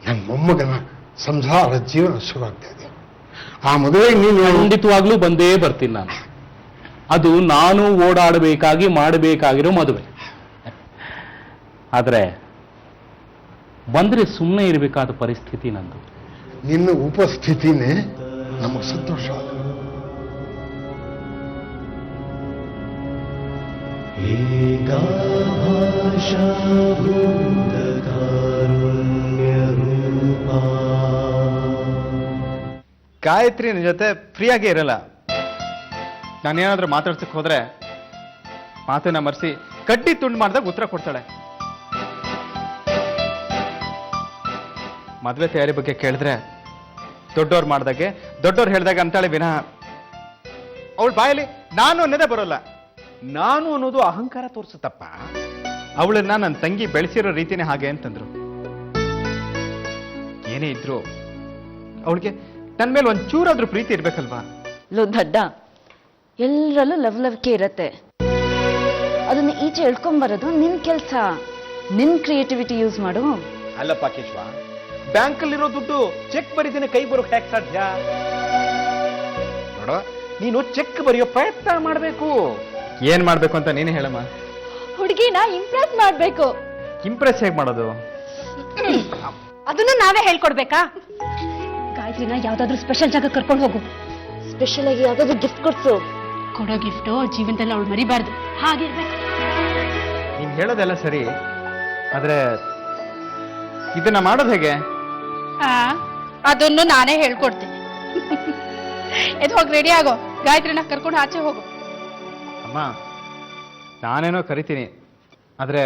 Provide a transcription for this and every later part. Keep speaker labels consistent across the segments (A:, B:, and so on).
A: ನನ್ನ ಮೊಮ್ಮಗನ ಸಂಸಾರ ಜೀವನ ಶುರುವಾಗ್ತಾ ಇದೆ. ಆ ಮದುವೆಗೆ ನೀನು
B: ಖಂಡಿತವಾಗ್ಲೂ ಬಂದೇ ಬರ್ತೀನಿ ನಾನು. ಅದು ನಾನು ಓಡಾಡಬೇಕಾಗಿ ಮಾಡಬೇಕಾಗಿರೋ ಮದುವೆ. ಆದರೆ ಬಂದ್ರೆ ಸುಮ್ಮನೆ ಇರಬೇಕಾದ ಪರಿಸ್ಥಿತಿ ನಂದು.
A: ನಿನ್ನ ಉಪಸ್ಥಿತಿನೇ ನಮಗೆ ಸಂತೋಷ.
C: ಗಾಯತ್ರಿ ನನ್ನ ಜೊತೆ ಫ್ರೀಯಾಗಿ ಇರಲ್ಲ. ನಾನೇನಾದ್ರೂ ಮಾತಾಡ್ಸಕ್ ಹೋದ್ರೆ ಮಾತನ್ನ ಮರೆಸಿ ಕಡ್ಡಿ ತುಂಡು ಮಾಡಿದಾಗ ಉತ್ತರ ಕೊಡ್ತಾಳೆ. ಮದುವೆ ತಯಾರಿ ಬಗ್ಗೆ ಕೇಳಿದ್ರೆ ದೊಡ್ಡವ್ರು ಮಾಡ್ದಾಗೆ ದೊಡ್ಡವ್ರು ಹೇಳ್ದಾಗ ಅಂತಾಳೆ ವಿನಃ ಅವಳ ಬಾಯಲ್ಲಿ ನಾನು ಅನ್ನೋದೇ ಬರೋಲ್ಲ. ನಾನು ಅನ್ನೋದು ಅಹಂಕಾರ ತೋರಿಸುತ್ತಪ್ಪ. ಅವಳನ್ನ ನನ್ನ ತಂಗಿ ಬೆಳೆಸಿರೋ ರೀತಿನೇ ಹಾಗೆ ಅಂತಂದ್ರು. ಏನೇ ಇದ್ರು ಅವಳಿಗೆ ನನ್ನ ಮೇಲೆ ಒಂಚೂರಾದ್ರೂ ಪ್ರೀತಿ ಇರ್ಬೇಕಲ್ವಾ?
D: ಲೋ ದಡ್ಡ, ಎಲ್ಲರಲ್ಲೂ ಲವ್ಲವಿಕೆ ಇರತ್ತೆ. ಅದನ್ನ ಈಚೆ ಎಳ್ಕೊಂಬರೋದು ನಿನ್ ಕೆಲ್ಸ. ನಿನ್ ಕ್ರಿಯೇಟಿವಿಟಿ ಯೂಸ್ ಮಾಡು.
C: ಅಲ್ಲಪ್ಪ ಕೇಶವ, ಬ್ಯಾಂಕಲ್ಲಿರೋ ದುಡ್ಡು ಚೆಕ್ ಬರೀದೇನೆ ಕೈ ಬರೋ ಟ್ಯಾಕ್ಸ್ ಸಾಧ್ಯ? ನೋಡ, ನೀನು ಚೆಕ್ ಬರೆಯೋ ಪ್ರಯತ್ನ ಮಾಡ್ಬೇಕು. ಏನ್ ಮಾಡ್ಬೇಕು ಅಂತ ನೀನೇ ಹೇಳಮ್ಮ.
D: ಹುಡುಗಿನ ಇಂಪ್ರೆಸ್ ಮಾಡ್ಬೇಕು.
C: ಇಂಪ್ರೆಸ್ ಹೇಗ್ ಮಾಡೋದು?
D: ಅದನ್ನು ನಾವೇ ಹೇಳ್ಕೊಡ್ಬೇಕಾ? ಗಾಯತ್ರಿನ ಯಾವ್ದಾದ್ರು ಸ್ಪೆಷಲ್ ಜಾಗ ಕರ್ಕೊಂಡು ಹೋಗು. ಸ್ಪೆಷಲ್ ಆಗಿ ಯಾವ್ದಾದ್ರು ಗಿಫ್ಟ್ ಕೊಡ್ಸು. ಕೊಡೋ ಗಿಫ್ಟ್ ಜೀವನದಲ್ಲಿ ಅವಳು ಮರಿಬಾರ್ದು. ಹಾಗಿರ್ಬೇಕು.
C: ನೀನ್ ಹೇಳೋದೆಲ್ಲ ಸರಿ, ಆದ್ರೆ ಇದನ್ನ ಮಾಡೋದು ಹೇಗೆ?
E: ಅದನ್ನು ನಾನೇ ಹೇಳ್ಕೊಡ್ತೀನಿ. ಎದ್ದು ಹೋಗಿ ರೆಡಿ ಆಗೋ. ಗಾಯತ್ರಿನ ಕರ್ಕೊಂಡು ಆಚೆ ಹೋಗು.
C: ಅಮ್ಮ, ನಾನೇನೋ ಕರಿತೀನಿ, ಆದ್ರೆ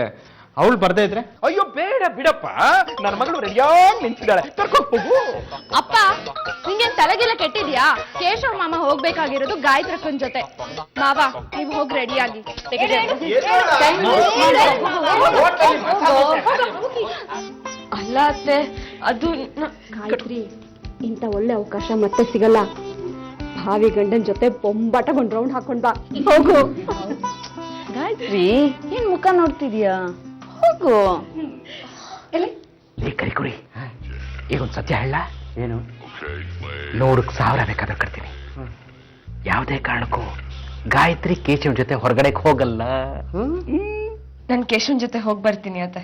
C: ಅವಳು ಬರ್ದೇ ಇದ್ರೆ ಅಯ್ಯೋ ಬೇಡ ಬಿಡಪ್ಪ, ನನ್ನ ಮಗಳು ರೆಡಿಯಾಗಿ ನಿಂತಿದ್ದಾಳೆ, ಕರ್ಕೊಂಡು ಹೋಗು.
E: ಅಪ್ಪ, ನಿಂಗೆ ತಲೆಗೆಲ್ಲ ಕೆಟ್ಟಿದ್ಯಾ? ಕೇಶವ ಮಾಮ ಹೋಗ್ಬೇಕಾಗಿರೋದು ಗಾಯತ್ರಕ್ಕನ್ ಜೊತೆ. ಮಾವ, ನೀವು ಹೋಗಿ ರೆಡಿಯಾಗಿ.
D: ಅಲ್ಲ ಅತ್ತೆ, ಅದು
F: ಗಾಯತ್ರಿ, ಇಂಥ ಒಳ್ಳೆ ಅವಕಾಶ ಮತ್ತೆ ಸಿಗಲ್ಲ. ಭಾವಿ ಗಂಡನ ಜೊತೆ ಬೊಂಬಾಟ ಒಂದು ರೌಂಡ್ ಹಾಕೊಂಡ್ ಬಾ. ಹೋಗು.
D: ಗಾಯತ್ರಿ, ಏನ್ ಮುಖ ನೋಡ್ತಿದ್ಯಾ? ಹೋಗು.
B: ಕರಿಕುರಿ, ಈಗೊಂದು ಸತ್ಯ ಹೇಳ. ಏನು? 100,000 ಬೇಕಾದ್ರೆ ಕಟ್ತೀನಿ. ಯಾವುದೇ ಕಾರಣಕ್ಕೂ ಗಾಯತ್ರಿ ಕೇಶವನ್ ಜೊತೆ ಹೊರಗಡೆ ಹೋಗಲ್ಲ.
E: ನನ್ ಕೇಶವನ್ ಜೊತೆ ಹೋಗಿ ಬರ್ತೀನಿ ಅತ್ತೆ.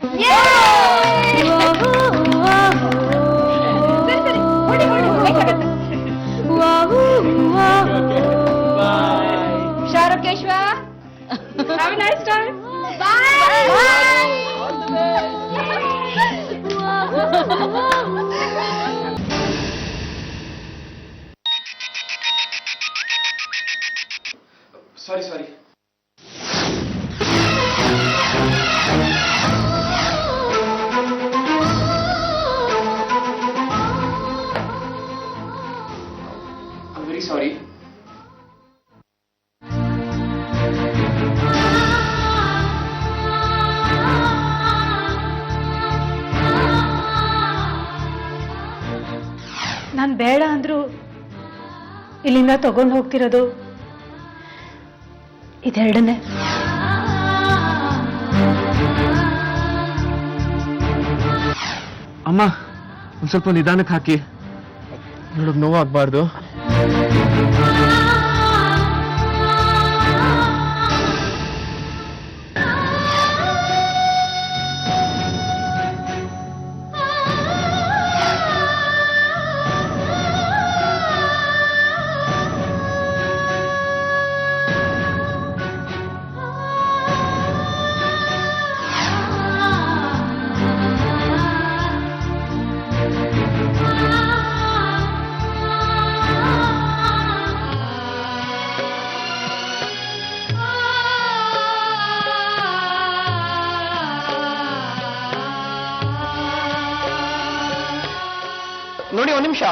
E: ಹುಷಾರು Keshava. Have a nice time. Bye.
C: Sorry. I'm very sorry.
F: ನಾನ್ ಬೇಡ ಅಂದ್ರು ಇಲ್ಲಿಂದ ತಗೊಂಡು ಹೋಗ್ತಿರೋದು ಇದೆರಡನೇ.
C: ಅಮ್ಮ, ಒಂದ್ ಸ್ವಲ್ಪ ನಿಧಾನಕ್ಕೆ ಹಾಕಿ, ನೋಡಕ್ ನೋವಾಗಬಾರ್ದು. ನೋಡಿ, 1 ನಿಮಿಷ.